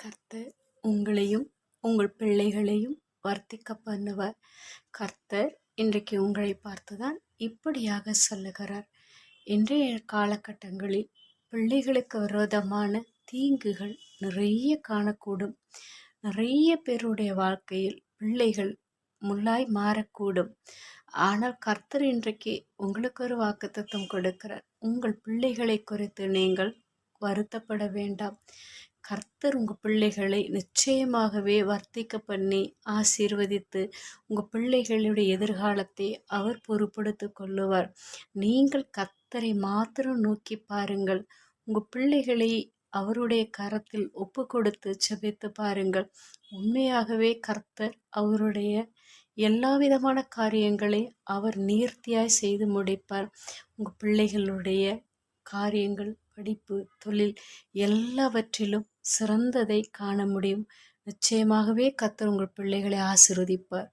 கர்த்தர் உங்களையும் உங்கள் பிள்ளைகளையும் வர்த்திக்க பண்ணுவார். கர்த்தர் இன்றைக்கு உங்களை பார்த்துதான் இப்படியாக சொல்லுகிறார். இன்றைய காலகட்டங்களில் பிள்ளைகளுக்கு விரோதமான தீங்குகள் நிறைய காணக்கூடும். நிறைய பேருடைய வாழ்க்கையில் பிள்ளைகள் முள்ளாய் மாறக்கூடும். ஆனால் கர்த்தர் இன்றைக்கு உங்களுக்கு ஒரு வாக்குத்தத்தம் கொடுக்கிறார். உங்கள் பிள்ளைகளை குறித்து நீங்கள் வருத்தப்பட வேண்டாம். கர்த்தர் உங்கள் பிள்ளைகளை நிச்சயமாகவே வர்த்திக்க பண்ணி ஆசீர்வதித்து உங்கள் பிள்ளைகளுடைய எதிர்காலத்தை அவர் பொறுப்படுத்தி கொள்ளுவார். நீங்கள் கர்த்தரை மாத்திரம் நோக்கி பாருங்கள். உங்கள் பிள்ளைகளை அவருடைய கரத்தில் ஒப்பு கொடுத்து செபித்து பாருங்கள். உண்மையாகவே கர்த்தர் அவருடைய எல்லா விதமான காரியங்களை அவர் நேர்த்தியாய் செய்து முடிப்பார். உங்கள் பிள்ளைகளுடைய காரியங்கள், படிப்பு, தொழில் எல்லாவற்றிலும் சிறந்ததை காண முடியும். நிச்சயமாகவே கர்த்தர் உங்கள் பிள்ளைகளை ஆசீர்வதிப்பார்.